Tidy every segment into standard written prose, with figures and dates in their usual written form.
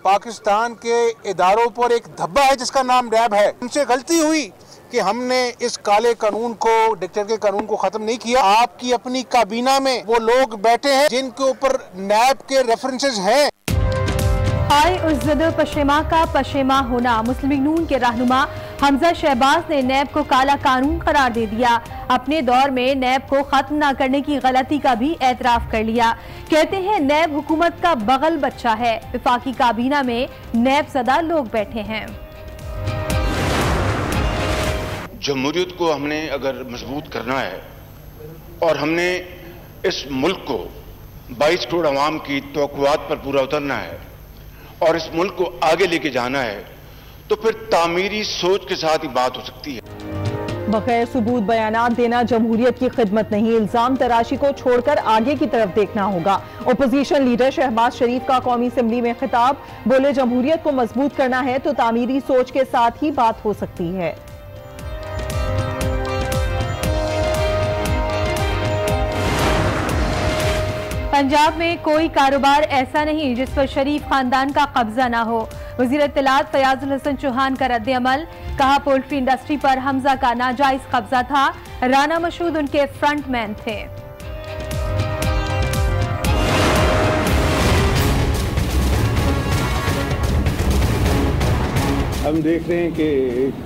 पाकिस्तान के इदारों पर एक धब्बा है जिसका नाम रैब है। उनसे गलती हुई कि हमने इस काले कानून को, डिक्टेटर के कानून को खत्म नहीं किया। आपकी अपनी काबीना में वो लोग बैठे हैं जिनके ऊपर नैब के रेफरेंसेस हैं। उज़्ज़द पशेमा का पशेमा होना। मुस्लिम लीग नून के रहनुमा हमजा शहबाज ने नैब को काला कानून करार दे दिया। अपने दौर में नैब को खत्म न करने की गलती का भी एतराफ कर लिया। कहते हैं नैब हुकूमत का बगल बच्चा है। वफाकी काबीना में नैब ज़दा लोग बैठे हैं। जमहूरियत को हमने अगर मजबूत करना है और हमने इस मुल्क को 22 करोड़ अवाम की तवक्कुआत पर पूरा उतरना है और इस मुल्क को आगे लेके जाना है, तो फिर तामीरी सोच के साथ ही बात हो सकती है। बगैर सबूत बयानात देना जमहूरियत की खिदमत नहीं। इल्जाम तराशी को छोड़कर आगे की तरफ देखना होगा। ओपोजिशन लीडर शहबाज शरीफ का कौमी असेंबली में खिताब। बोले जमहूरियत को मजबूत करना है तो तामीरी सोच के साथ ही बात हो सकती है। पंजाब में कोई कारोबार ऐसा नहीं जिस पर शरीफ खानदान का कब्जा ना हो। वजीर इत्तलात फयाजुल हसन चौहान का रद्द अमल। कहा पोल्ट्री इंडस्ट्री पर हमजा का नाजायज कब्जा था। राना मशहूद उनके फ्रंटमैन थे। हम देख रहे हैं कि एक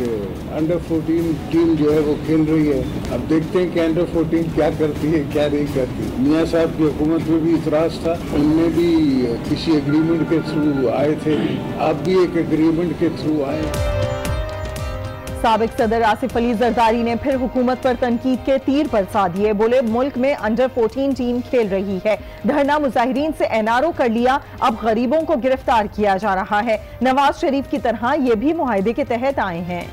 अंडर 14 टीम जो है वो खेल रही है। अब देखते हैं कि अंडर 14 क्या करती है क्या नहीं करती। मियां साहब की हुकूमत में भी इतराज था, उनमें भी किसी एग्रीमेंट के थ्रू आए थे, आप भी एक एग्रीमेंट के थ्रू आए। साबिक सदर आसिफ अली जरदारी ने फिर हुकूमत पर तनकीद के तीर बरसा दिए। बोले मुल्क में अंडर 14 टीम खेल रही है। धरना मुजाहिरीन से एनआरओ कर लिया, अब गरीबों को गिरफ्तार किया जा रहा है। नवाज शरीफ की तरह ये भी मुआहदे के तहत आए हैं।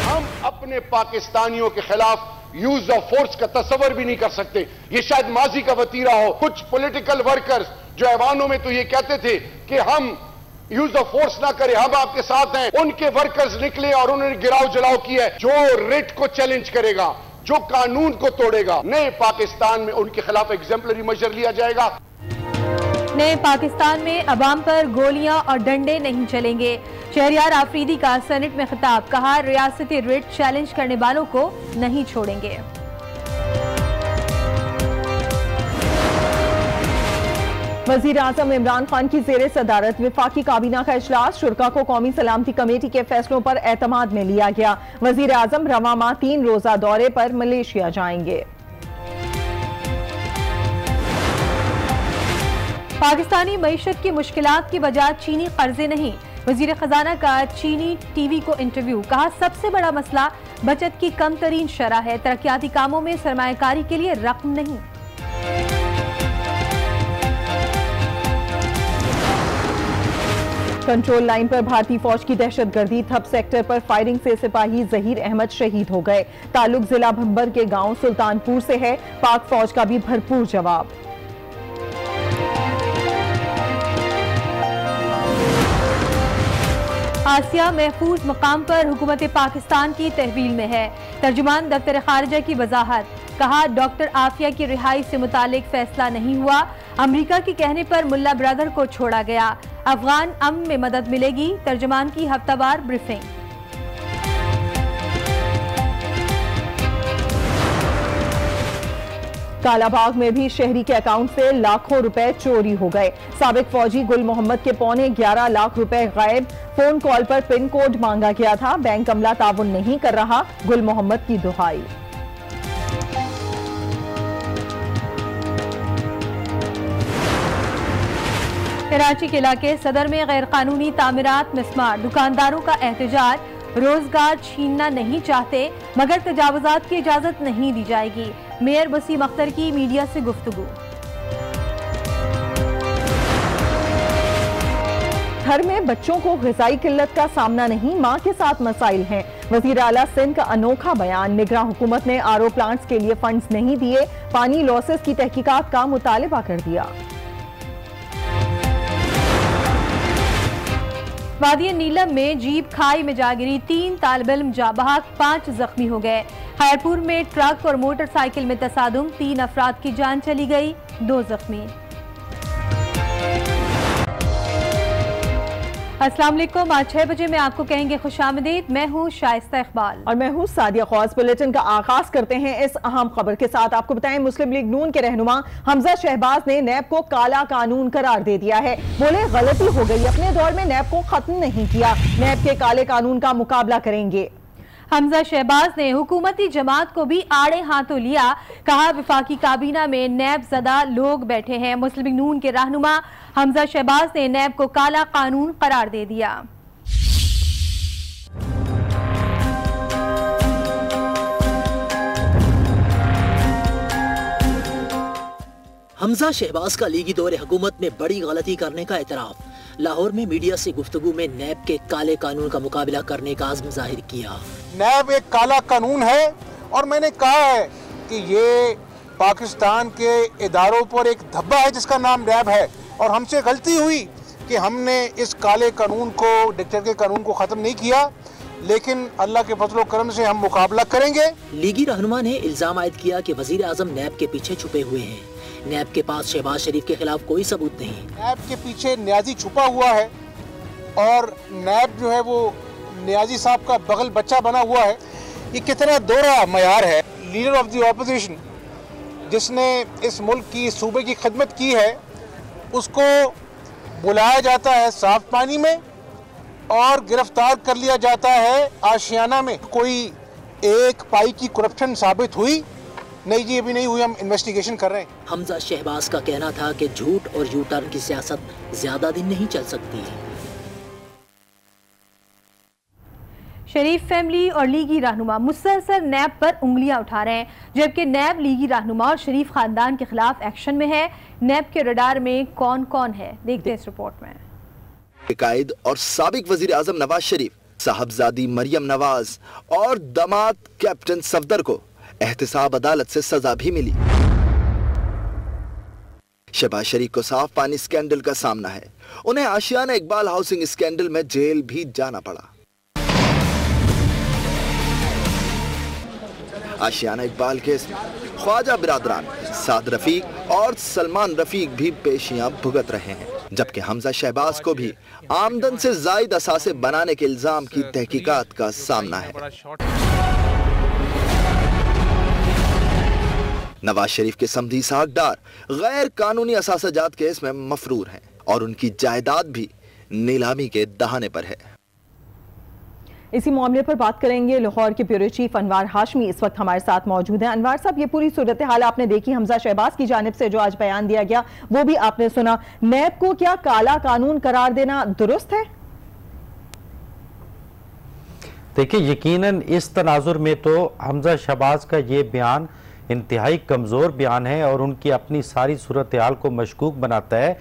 हम अपने पाकिस्तानियों के खिलाफ यूज ऑफ फोर्स का तस्वर भी नहीं कर सकते। ये शायद माजी का वतीरा हो। कुछ पॉलिटिकल वर्कर्स जो ऐवानों में तो ये कहते थे कि हम यूज ऑफ फोर्स ना करें, हम आपके साथ हैं, उनके वर्कर्स निकले और उन्होंने गिराव जलाव किया। जो रिट को चैलेंज करेगा, जो कानून को तोड़ेगा, नए पाकिस्तान में उनके खिलाफ एग्जेम्पलरी मेजर लिया जाएगा। नए पाकिस्तान में अवाम पर गोलियां और डंडे नहीं चलेंगे। शहरियार आफरीदी का सेनेट में खिताब। कहा रियासती रिट चैलेंज करने वालों को नहीं छोड़ेंगे। वजीर आजम इमरान खान की जेर सदारत वफाकी काबीना का इजलास। शुरा को कौमी सलामती कमेटी के फैसलों पर एतमाद में लिया गया। वजीर आजम रवा माह 3 रोजा दौरे पर मलेशिया जाएंगे। पाकिस्तानी मईशत की मुश्किलात की वजह चीनी कर्जे नहीं। वजीर खजाना का चीनी टीवी को इंटरव्यू। कहा सबसे बड़ा मसला बचत की कम तरीन शरह है। तरक्याती कामों में सरमायाकारी के लिए रकम नहीं। कंट्रोल लाइन पर भारतीय फौज की दहशतगर्दी। थप सेक्टर पर फायरिंग से सिपाही जहीर अहमद शहीद हो गए। ताल्लुक जिला भंबर के गांव सुल्तानपुर से है। पाक फौज का भी भरपूर जवाब। आसिया महफूज मकाम पर हुकूमत पाकिस्तान की तहवील में है। तर्जुमान दफ्तर खारिजा की वजाहत। कहा डॉक्टर आफिया की रिहाई से मुतालिक फैसला नहीं हुआ। अमरीका के कहने पर मुल्ला ब्रदर को छोड़ा गया। अफगान अमन में मदद मिलेगी। तर्जुमान की हफ्तावार ब्रीफिंग। कालाबाग में भी शहरी के अकाउंट से लाखों रुपए चोरी हो गए। साबिक फौजी गुल मोहम्मद के 11.25 लाख रुपए गायब। फोन कॉल पर पिन कोड मांगा गया था। बैंक अमला ताउन नहीं कर रहा। गुल मोहम्मद की दुहाई। कराची के इलाके सदर में गैर कानूनी तामीरात मिसमार। दुकानदारों का एहतजाज। रोजगार छीनना नहीं चाहते मगर तजावुजात की इजाजत नहीं दी जाएगी। मेयर वसीम अख्तर की मीडिया से गुफ्तगू। घर में बच्चों को ग़िज़ाई किल्लत का सामना नहीं, मां के साथ मसाइल हैं। वज़ीर आला सिंध का अनोखा बयान। निगरान हुकूमत ने आरओ प्लांट्स के लिए फंड्स नहीं दिए। पानी लॉसेस की तहकीकात का मुतालिबा कर दिया। वादी नीलम में जीप खाई में जा गिरी। 3 तालिब इल्म जा बहक, 5 जख्मी हो गए। खैरपुर में ट्रक और मोटरसाइकिल में तसादुम, 3 अफराद की जान चली गई, 2 जख्मी। अस्सलाम वालेकुम। आज 6 बजे में आपको कहेंगे खुशामदीद। मैं हूँ शाइस्ता इकबाल और मैं हूँ सादिया ख्वास। बुलेटिन का आगाज करते हैं इस अहम खबर के साथ। आपको बताएं, मुस्लिम लीग नून के रहनुमा हमजा शहबाज ने नैब को काला कानून करार दे दिया है। बोले गलती हो गई, अपने दौर में नैब को खत्म नहीं किया, नैब के काले कानून का मुकाबला करेंगे। हमजा शहबाज ने हुकूमती जमात को भी आड़े हाथों लिया। कहा, विफाकी काबीना में नैब ज़दा लोग बैठे हैं। मुस्लिम लीग नून के रहनुमा हमजा शहबाज ने नैब को काला कानून करार दे दिया। हमजा शहबाज का लीगी दौरे हुकूमत में बड़ी गलती करने का एतराफ। लाहौर में मीडिया से गुफ्तगू में नैब के काले कानून का मुकाबला करने का आज़म जाहिर किया। नैब एक काला कानून है और मैंने कहा है कि ये पाकिस्तान के इदारों पर एक धब्बा है जिसका नाम नैब है, और हमसे गलती हुई कि हमने इस काले कानून को, डिक्टेटर के कानून को ख़त्म नहीं किया, लेकिन अल्लाह के फजल करम से हम मुकाबला करेंगे। लीगी रहनुमा ने इल्जाम आयद किया कि वजीर आजम नैब के पीछे छुपे हुए हैं। नैब के पास शहबाज शरीफ के खिलाफ कोई सबूत नहीं। नैब के पीछे न्याजी छुपा हुआ है और नैब जो है वो न्याजी साहब का बगल बच्चा बना हुआ है। ये कितना दोहरा मयार है। लीडर ऑफ द ऑपोजिशन जिसने इस मुल्क की, सूबे की खिदमत की है, उसको बुलाया जाता है साफ पानी में और गिरफ्तार कर लिया जाता है आशियाना में। कोई एक पाई की करप्शन साबित हुई? नहीं जी, अभी नहीं हुई, हम इन्वेस्टिगेशन कर रहे हैं। हमजा शहबाज का कहना था कि झूठ और यू टर्न की सियासत ज्यादा दिन नहीं चल सकती। शरीफ फैमिली और लीगी रहनुमा मुसलसल नैब पर उंगलियां उठा रहे हैं, जबकि नैब लीगी रहनुमा और शरीफ खानदान के खिलाफ एक्शन में है। नैब के रडार में कौन कौन है, देखते हैं इस रिपोर्ट में। कायद और साबिक वजीर आजम नवाज शरीफ, साहबजादी मरियम नवाज और दामाद कैप्टन सफदर को एहतिसाब अदालत से सजा भी मिली। शहबाज शरीफ को साफ पानी स्कैंडल का सामना है। उन्हें आशियाना इकबाल हाउसिंग स्कैंडल में जेल भी जाना पड़ा। आशियाना इकबाल केस में ख्वाजा बिरादरान साद रफीक और सलमान रफीक भी पेशियां भुगत रहे हैं, जबकि हमजा शहबाज को भी आमदन से जायद असासे बनाने के इल्जाम की तहकीकात का सामना है। नवाज शरीफ के समधी साहबदार गैर कानूनी असासाजात केस में मफरूर हैं और उनकी जायदाद भी नीलामी के दहाने पर है। इसी मामले पर बात करेंगे। लाहौर के ब्यूरो चीफ अनवार हाशमी इस वक्त हमारे साथ मौजूद हैं। अनवार साहब, ये पूरी सूरत हाल आपने देखी, हमजा शहबाज की जानिब से जो आज बयान दिया गया वो भी आपने सुना। नैब को क्या काला कानून करार देना दुरुस्त है? देखिए, यकीनन इस तनाजुर में तो हमजा शहबाज का ये बयान इंतहाई कमज़ोर बयान है और उनकी अपनी सारी सूरत हाल को मशकूक बनाता है,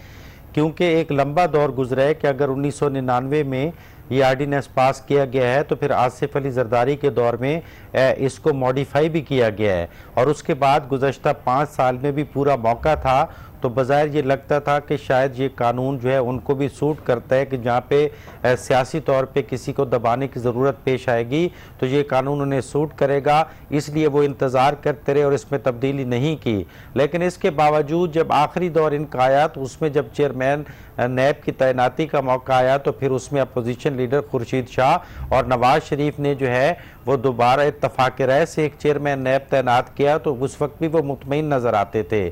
क्योंकि एक लंबा दौर गुजरा है कि अगर 1999 में ये आर्डीनेंस पास किया गया है तो फिर आसिफ अली जरदारी के दौर में इसको मॉडिफाई भी किया गया है और उसके बाद गुज़श्ता 5 साल में भी पूरा मौका था, तो बज़ाहिर ये लगता था कि शायद ये कानून जो है उनको भी सूट करता है कि जहाँ पे सियासी तौर पे किसी को दबाने की ज़रूरत पेश आएगी तो ये कानून उन्हें सूट करेगा, इसलिए वो इंतज़ार करते रहे और इसमें तब्दीली नहीं की। लेकिन इसके बावजूद जब आखिरी दौर इनका आया तो उसमें जब चेयरमैन नैब की तैनाती का मौका आया तो फिर उसमें अपोजिशन लीडर खुर्शीद शाह और नवाज शरीफ ने जो है वो दोबारा इत्तफाक राय से एक चेयरमैन नैब तैनात किया, तो उस वक्त भी वो मुतमईन नज़र आते थे।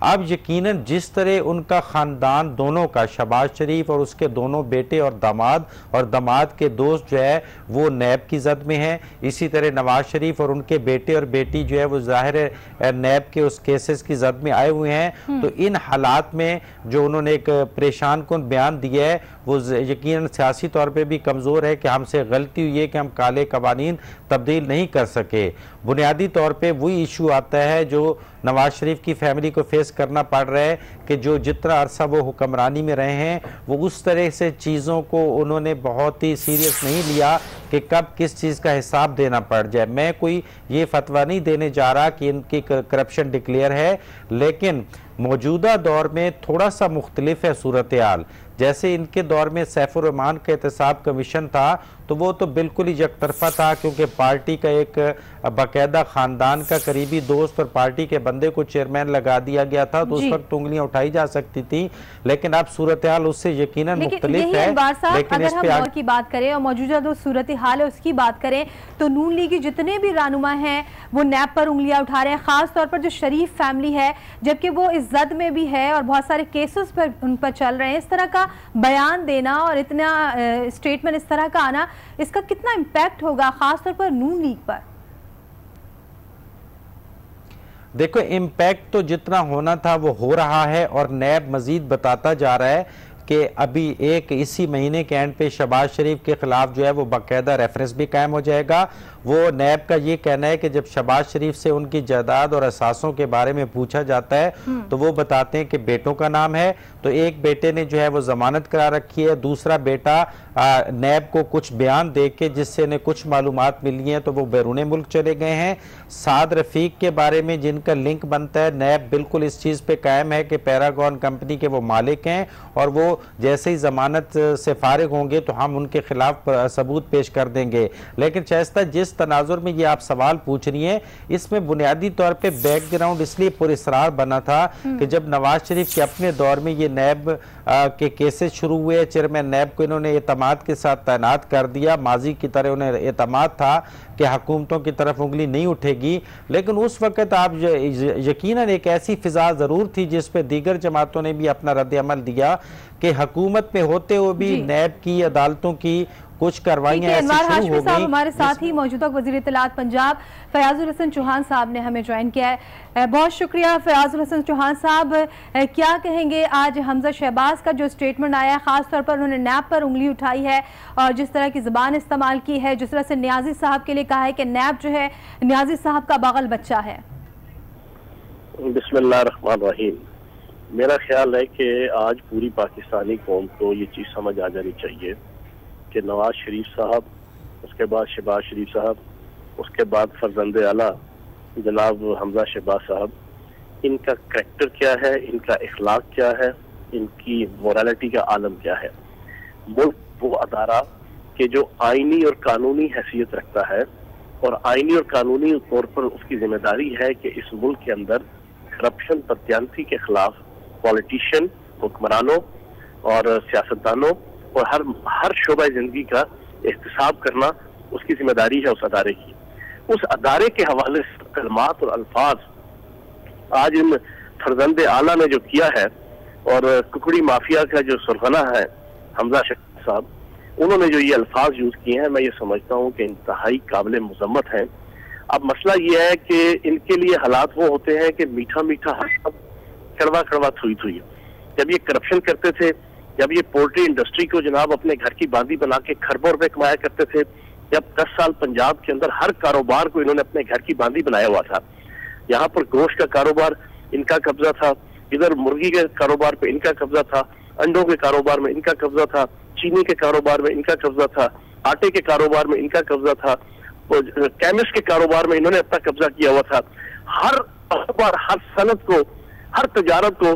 अब यकीनन जिस तरह उनका ख़ानदान दोनों का, शहबाज शरीफ और उसके दोनों बेटे और दामाद के दोस्त जो है वो नैब की जद में हैं, इसी तरह नवाज शरीफ और उनके बेटे और बेटी जो है वो ज़ाहिर है नैब के उस केसेस की जद में आए हुए हैं। तो इन हालात में जो उन्होंने एक परेशान कुन बयान दिया है वो यकीनन सियासी तौर पर भी कमज़ोर है कि हमसे गलती हुई है कि हम काले कवानीन तब्दील नहीं कर सके। बुनियादी तौर पर वही इशू आता है जो नवाज शरीफ की फैमिली को फेस करना पड़ रहा है कि जो जितना अरसा वो हुक्मरानी में रहे हैं वो उस तरह से चीज़ों को उन्होंने बहुत ही सीरियस नहीं लिया कि कब किस चीज़ का हिसाब देना पड़ जाए। मैं कोई ये फतवा नहीं देने जा रहा कि इनकी करप्शन डिक्लेयर है, लेकिन मौजूदा दौर में थोड़ा सा मुख्तलिफ है सूरत हाल। जैसे इनके दौर में सैफुर रहमान का एहतसाब कमीशन था तो वो तो बिल्कुल ही यकतरफा था, क्योंकि पार्टी का एक बाकायदा खानदान का करीबी दोस्त और पार्टी के बंदे को चेयरमैन लगा दिया गया था, तो उस वक्त उंगलियां उठाई जा सकती थी। लेकिन अब सूरत हाल उससे यकीनन मुख्तलिफ है। लेकिन अगर हम दौर की बात करें और मौजूदा जो सूरत हाल है उसकी बात करें तो नून लीग के जितने भी रहनुमा हैं वो नैब पर उंगलियां उठा रहे हैं, खास तौर पर जो शरीफ फैमिली है, जबकि वो इस जद में भी है और बहुत सारे केसेस पर उन पर चल रहे हैं। इस तरह का बयान देना और इतना स्टेटमेंट इस तरह का आना, इसका कितना इम्पैक्ट होगा खास तौर पर नून लीग पर? देखो, इम्पैक्ट तो जितना होना था वो हो रहा है और नैब मजीद बताता जा रहा है कि अभी एक इसी महीने के एंड पे शहबाज शरीफ के खिलाफ जो है वो बाकायदा रेफरेंस भी कायम हो जाएगा। वो नैब का ये कहना है कि जब शहबाज शरीफ से उनकी जायदाद और असासों के बारे में पूछा जाता है तो वो बताते हैं कि बेटों का नाम है, तो एक बेटे ने जो है वो जमानत करा रखी है, दूसरा बेटा नैब को कुछ बयान दे के जिससे इन्हें कुछ मालूमात मिली हैं तो वो बैरून मुल्क चले गए हैं। साद रफीक के बारे में जिनका लिंक बनता है, नैब बिल्कुल इस चीज़ पे कायम है कि पैरागॉन कंपनी के वो मालिक हैं और वो जैसे ही जमानत से फारिग होंगे तो हम उनके खिलाफ सबूत पेश कर देंगे। लेकिन शायस्ता, जिस तनाजुर में ये आप सवाल पूछ रही हैं, इसमें बुनियादी तौर पे बैकग्राउंड इसलिए पुरस्रार बना था कि जब नवाज शरीफ के अपने दौर में ये नैब के केसेस शुरू हुए, चेयरमैन नैब को इन्होंने एतमाद के साथ तैनात कर दिया। माजी की तरह उन्हें एतमाद था कि हुकूमतों की तरफ उंगली नहीं उठेगी, लेकिन उस वक्त आप यकीनन एक ऐसी फिजा ज़रूर थी जिस पे दीगर जमातों ने भी अपना रद्द अमल दिया कि हुकूमत में होते हुए भी नैब की अदालतों की कुछ कार्रवाइयां ऐसी शुरू हो गई। हमारे साथ ही मौजूदा वज़ीर इत्तलात पंजाब फयाजुल हसन चौहान साहब ने हमें ज्वाइन किया है। बहुत शुक्रिया फयाजुल हसन चौहान साहब। क्या कहेंगे आज हमजा शहबाज का जो स्टेटमेंट आया है, खास तौर पर उन्होंने नैब पर उंगली उठाई है और जिस तरह की ज़बान इस्तेमाल की है, जिस तरह से न्याजी साहब के लिए कहा है कि नैब जो है न्याजी साहब का बगल बच्चा है। बिस्मिल्लाहिर्रहमानिर्रहीम। मेरा ख्याल है कि आज पूरी पाकिस्तानी कौम को ये चीज़ समझ आ जानी चाहिए कि नवाज शरीफ साहब, उसके बाद शहबाज शरीफ साहब, उसके बाद फर्जंद आला जनाब हमजा शहबाज साहब, इनका करैक्टर क्या है, इनका इखलाक क्या है, इनकी मोरालिटी का आलम क्या है। मुल्क वो अदारा कि जो आईनी और कानूनी हैसियत रखता है और आईनी और कानूनी तौर पर उसकी जिम्मेदारी है कि इस मुल्क के अंदर करप्शन बदयांती के खिलाफ पॉलिटिशियन, हुक्मरानों और सियासतदानों और हर शोबा जिंदगी का एहतसाब करना उसकी जिम्मेदारी है उस अदारे की। उस अदारे के हवाले से कलमात और अल्फाज आज इन फर्जंद आला ने जो किया है और कुकड़ी माफिया का जो सरगना है हमजा साहब, उन्होंने जो ये अल्फाज यूज किए हैं, मैं ये समझता हूँ कि इंतहाई काबिल मजम्मत हैं। अब मसला ये है कि इनके लिए हालात वो होते हैं कि मीठा मीठा हर कड़वा कड़वा थुई थुई। जब ये करप्शन करते थे, जब ये पोल्ट्री इंडस्ट्री को जनाब अपने घर की बांदी बना के खरबों रुपए कमाया करते थे, जब 10 साल पंजाब के अंदर हर कारोबार को इन्होंने अपने घर की बांदी बनाया हुआ था। यहाँ पर गोश्त का कारोबार इनका कब्जा था, इधर मुर्गी के कारोबार पे इनका कब्जा था, अंडों के कारोबार में इनका कब्जा था, चीनी के कारोबार में इनका कब्जा था, आटे के कारोबार में इनका कब्जा था, केमिस्ट के कारोबार में इन्होंने अपना कब्जा किया हुआ था। हर कारोबार, हर सनत को, हर तजारत को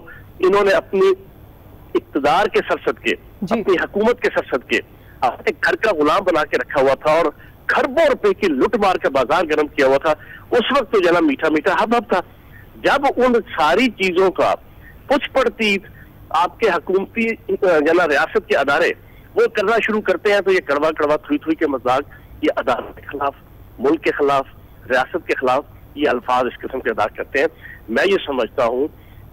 इन्होंने अपनी इक्तदार के सरसद के, अपनी हुकूमत के सरसद के अपने घर का गुलाम बना के रखा हुआ था और खरबों रुपए की लुट मार का बाजार गर्म किया हुआ था। उस वक्त तो जना मीठा मीठा हब हब था। जब उन सारी चीजों का पुछ पड़ती आपके हुकूमती जना रियासत के अदारे वो करना शुरू करते हैं तो ये कड़वा कड़वा थुई थुई के मजाक ये अदालत के खिलाफ, मुल्क के खिलाफ, रियासत के खिलाफ ये अल्फाज इस किस्म के अदा करते हैं। मैं ये समझता हूँ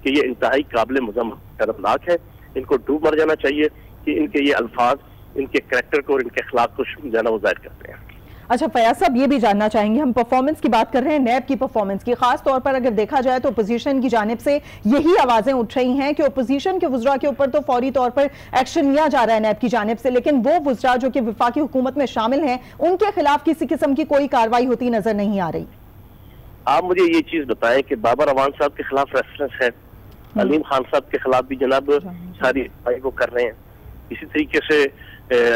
कि ये इंतहाई काबिल मजम्मत शर्मनाक है। इनको डूब मर जाना चाहिए कि इनके ये अल्फाज इनके करैक्टर को और इनके खिलाफ कुछ जाना वो जाहिर करते हैं। अच्छा फयाज साहब, ये भी जानना चाहेंगे, हम परफॉर्मेंस की बात कर रहे हैं, नैब की परफॉर्मेंस की, खास तौर पर अगर देखा जाए तो अपोजिशन की जानिब से यही आवाजें उठ रही हैं कि अपोजिशन के वुज़रा के ऊपर तो फौरी तौर पर एक्शन लिया जा रहा है नैब की जानिब से, लेकिन वो वुज़रा जो कि वफाकी हुकूमत में शामिल हैं उनके खिलाफ किसी किस्म की कोई कार्रवाई होती नजर नहीं आ रही। आप मुझे ये चीज बताएं कि बाबर अवान साहब के खिलाफ रेफरेंस है, अलीम खान साहब के खिलाफ भी जनाब सारी कार्रवाई को कर रहे हैं, इसी तरीके से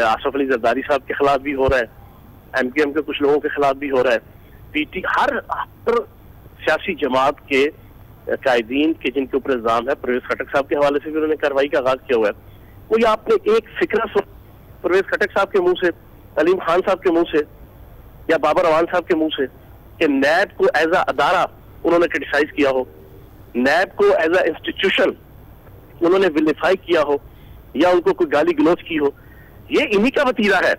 आसफ अली जरदारी साहब के खिलाफ भी हो रहा है, MQM के कुछ लोगों के खिलाफ भी हो रहा है, PT हर सियासी जमात के कायदीन के जिनके ऊपर इल्जाम है, परवेज खटक साहब के हवाले से भी उन्होंने कार्रवाई का आगाज किया हुआ है। कोई आपने एक फिक्रा परवेज खटक साहब के मुंह से, अलीम खान साहब के मुंह से या बाबर अवान साहब के मुंह से कि नैब को एज अ अदारा उन्होंने क्रिटिसाइज किया हो, नैब को एज अ इंस्टीट्यूशन उन्होंने विलिफाई किया हो या उनको कोई गाली गलौज की हो? ये इन्हीं का वतीरा है।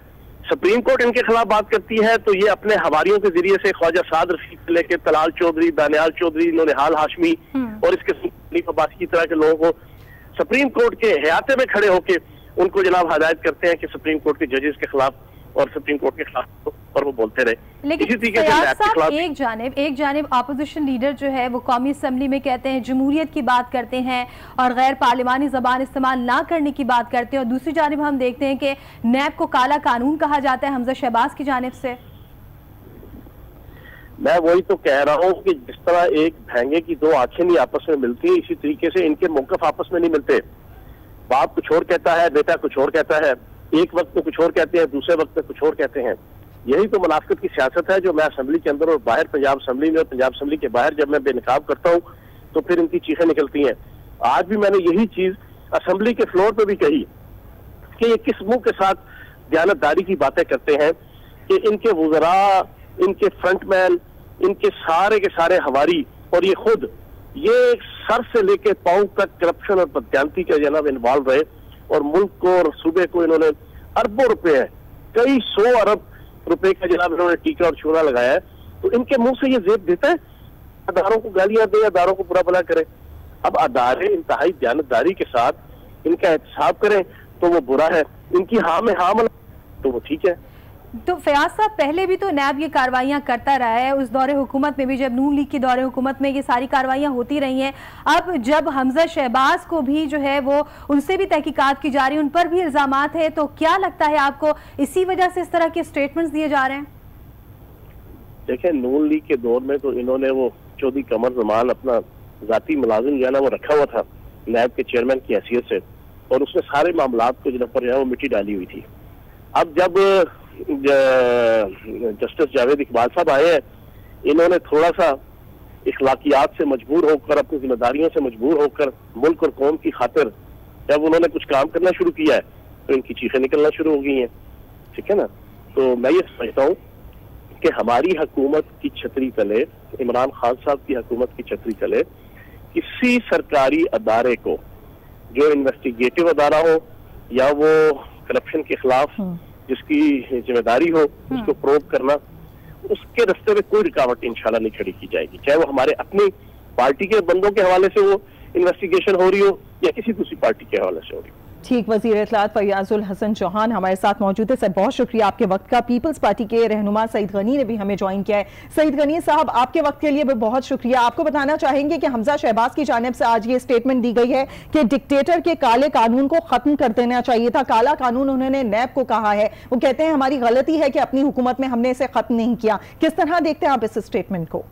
सुप्रीम कोर्ट इनके खिलाफ बात करती है तो ये अपने हवारियों के जरिए से ख्वाजा साद रफीक से लेकर तलाल चौधरी, दानियाल चौधरी, नौनिहाल हाशमी और इसके खलीफ अब्बासी की तरह के लोगों को सुप्रीम कोर्ट के हयाते में खड़े होकर उनको जनाब हदायत करते हैं कि सुप्रीम कोर्ट के जजेस के खिलाफ और सुप्रीम कोर्ट के खिलाफ और वो बोलते रहे। लेकिन इसी तरीके से एक जानिब अपोजिशन लीडर जो है वो कौमी असम्बली में कहते हैं जमहूरियत की बात करते हैं और गैर पार्लिमानी जबान इस्तेमाल ना करने की बात करते हैं, और दूसरी जानिब हम देखते हैं कि नैब को काला कानून कहा जाता है हमजा शहबाज की जानिब से। मैं वही तो कह रहा हूँ कि जिस तरह एक भैंगे की दो आंखें नहीं आपस में मिलती है, इसी तरीके से इनके मौकफ आपस में नहीं मिलते। बाप कुछ और कहता है, बेटा कुछ और कहता है, एक वक्त में कुछ और कहते हैं, दूसरे वक्त में कुछ और कहते हैं। यही तो मुनाफिकत की सियासत है जो मैं असेंबली के अंदर और बाहर, पंजाब असेंबली में और पंजाब असेंबली के बाहर जब मैं बेनकाब करता हूँ तो फिर इनकी चीखें निकलती हैं। आज भी मैंने यही चीज असेंबली के फ्लोर पर भी कही कि ये किस मुंह के साथ दयानतदारी की बातें करते हैं कि इनके वुज़रा, इनके फ्रंटमैन, इनके सारे के सारे हवारी और ये खुद ये सर से लेके पांव तक करप्शन और बदयांती के जनाब इन्वॉल्व रहे और मुल्क को और सूबे को इन्होंने अरबों रुपए है, कई 100 अरब रुपए का जनाब इन्होंने टीका और चूना लगाया है। तो इनके मुंह से ये जेब देता है अदारों को गालियां दे, अदारों को बुरा भला करे। अब अदारे इंतहाई दयानतदारी के साथ इनका एहतसाब करें तो वो बुरा है, इनकी हाँ में हाँ मिला तो वो ठीक है। तो फयाज साहब पहले भी तो नैब ये कार्रवाइयां करता रहा है, उस दौरे हुकूमत में भी, जब नून लीग के दौरे हुकूमत में ये सारी कार्रवाइयां होती रही हैं। अब जब हमजा शहबाज को भी जो है वो उनसे भी तहकीकात की जा रही है, उन पर भी इल्जामात है, तो क्या लगता है आपको इसी वजह से इस तरह के स्टेटमेंट्स दिए जा रहे हैं? देखिए, नून लीग के दौर में तो इन्होंने वो चौधरी कमर जमान अपना जाती मुलाजिम जो है ना वो रखा हुआ था नैब के चेयरमैन की हैसियत से, और उसने सारे मामलात को जिन पर जो है वो मिट्टी डाली हुई थी। अब जब जस्टिस जावेद इकबाल साहब आए हैं, इन्होंने थोड़ा सा इखलाकियात से मजबूर होकर, अपनी जिम्मेदारियों से मजबूर होकर मुल्क और कौम की खातिर जब उन्होंने कुछ काम करना शुरू किया है तो इनकी चीखें निकलना शुरू हो गई हैं। ठीक है ना? तो मैं ये समझता हूँ कि हमारी हुकूमत की छतरी तले, इमरान खान साहब की हुकूमत की छतरी तले किसी सरकारी अदारे को, जो इन्वेस्टिगेटिव अदारा हो या वो करप्शन के खिलाफ जिसकी जिम्मेदारी हो उसको प्रोब करना, उसके रास्ते में कोई रुकावट इंशाल्लाह नहीं खड़ी की जाएगी, चाहे वो हमारे अपनी पार्टी के बंदों के हवाले से वो इन्वेस्टिगेशन हो रही हो या किसी दूसरी पार्टी के हवाले से हो रही हो। ठीक, वज़ीर इत्तलात फयाजुल हसन चौहान हमारे साथ मौजूद है। सर, बहुत शुक्रिया आपके वक्त का। पीपल्स पार्टी के रहनुमा सईद गनी ने भी हमें ज्वाइन किया है। सईद गनी साहब, आपके वक्त के लिए भी बहुत शुक्रिया। आपको बताना चाहेंगे कि हमजा शहबाज की जानिब से आज ये स्टेटमेंट दी गई है कि डिक्टेटर के काले कानून को खत्म कर देना चाहिए था। काला कानून उन्होंने नैब को कहा है। वो कहते हैं हमारी गलती है कि अपनी हुकूमत में हमने इसे खत्म नहीं किया। किस तरह देखते हैं आप इस स्टेटमेंट को?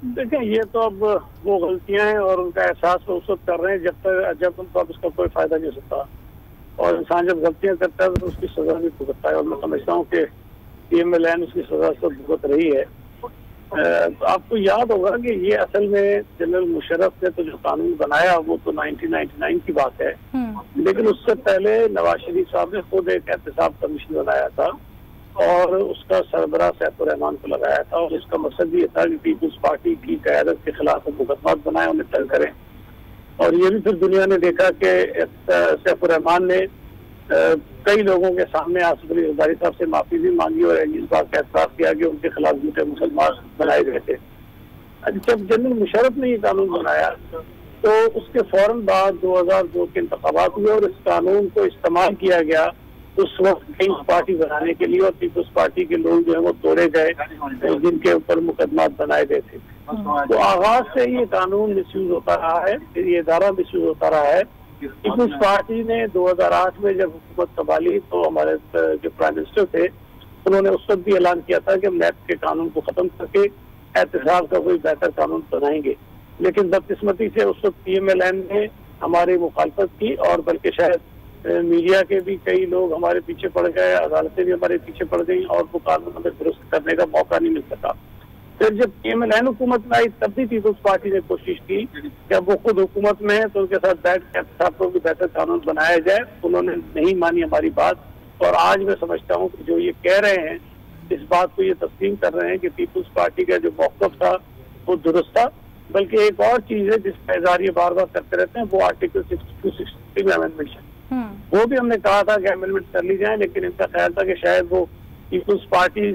देखिए, ये तो अब वो गलतियां हैं और उनका एहसास वो उस वक्त कर रहे हैं जब उनको अब इसका कोई फायदा नहीं होता, और इंसान जब गलतियां करता है तो उसकी सजा भी भुगतता है, और मैं समझता हूँ कि PMLN उसकी सजा से भुगत रही है। तो आपको याद होगा कि ये असल में जनरल मुशर्रफ ने तो जो कानून बनाया वो तो 1999 की बात है, लेकिन उससे पहले नवाज शरीफ साहब ने खुद एक एहतसाब कमीशन बनाया था और उसका सरबराह सैफुर रहमान को लगाया था, और उसका मकसद भी ये था कि पीपल्स पार्टी की क़यादत के खिलाफ मुकदमा बनाए, उन्हें तंग करें। और ये भी फिर दुनिया ने देखा कि सैफुर रहमान ने कई लोगों के सामने आसिफ अली जरदारी साहब से माफी भी मांगी और इस बात का एहसास किया कि उनके खिलाफ झूठे मुसलमान बनाए गए थे। जब जनरल मुशर्रफ ने ये कानून बनाया तो उसके फौरन बाद 2002 के इंतखाबात हुए और इस कानून को इस्तेमाल किया गया उस वक्त पीपल्स पार्टी बनाने के लिए, और पीपल्स पार्टी के लोग जो है वो तोड़े गए जिनके ऊपर मुकदमा बनाए गए थे। तो आगाज से ये कानून मिसयूज होता रहा है, ये इदारा मिसयूज होता रहा है। पीपल्स पार्टी ने 2008 में जब हुकूमत संभाली तो हमारे जो प्राइम मिनिस्टर थे उन्होंने उस वक्त भी ऐलान किया था कि हम नैब के कानून को खत्म करके एहतसाब का कोई बेहतर कानून बनाएंगे, लेकिन बदकिस्मती से उस वक्त PMLN ने हमारी मुखालफत की, और बल्कि शायद मीडिया के भी कई लोग हमारे पीछे पड़ गए, अदालतें भी हमारे पीछे पड़ गई और वो कानून हमें दुरुस्त करने का मौका नहीं मिल सका। फिर जब PMLN हुकूमत में आई तब भी पीपल्स पार्टी ने कोशिश की कि अब वो खुद हुकूमत में है तो उनके साथ बैठ के एहतसाब को बेहतर कानून बनाया जाए। उन्होंने नहीं मानी हमारी बात, और आज मैं समझता हूँ कि जो ये कह रहे हैं इस बात को ये तस्लीम कर रहे हैं कि पीपल्स पार्टी का जो मौक़िफ़ था वो दुरुस्त था। बल्कि एक और चीज है जिसका इज़हार ये बार बार करते रहते हैं, वो आर्टिकल 62-63 में अमेंडमेंट है। वो भी हमने कहा था कि अमेंडमेंट कर ली जाए, लेकिन इनका ख्याल था कि शायद वो पीपल्स पार्टी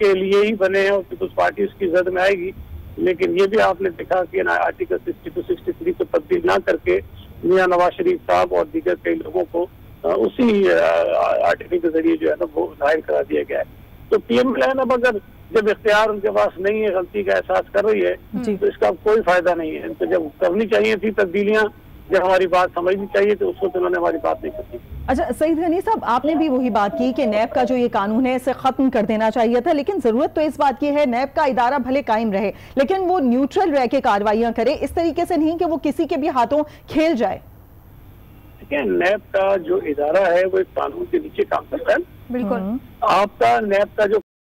के लिए ही बने हैं और पीपल्स पार्टी उसकी जद में आएगी। लेकिन ये भी आपने देखा कि आर्टिकल 62-63 को तब्दील ना करके मियां नवाज शरीफ साहब और दीगर कई लोगों को उसी आर्टिकल के जरिए जो है ना वो जाहिर करा दिया गया है। तो PMLN अब अगर जब इख्तियार उनके पास नहीं है, गलती का एहसास कर रही है, तो इसका कोई फायदा नहीं है। इनको जब करनी चाहिए थी तब्दीलियां, जब हमारी बात समझनी चाहिए तो उस वक्त उन्होंने हमारी बात नहीं करती। अच्छा सईद गनी साहब, आपने भी वही बात की कि नैब का जो ये कानून है इसे खत्म कर देना चाहिए था, लेकिन जरूरत तो इस बात की है नैब का इदारा भले कायम रहे लेकिन वो न्यूट्रल रह के कार्रवाइयां करे, इस तरीके से नहीं कि वो किसी के भी हाथों खेल जाए। देखिए, नैब का जो इदारा है वो एक कानून के नीचे काम करता है। बिल्कुल। आपका नैब का जो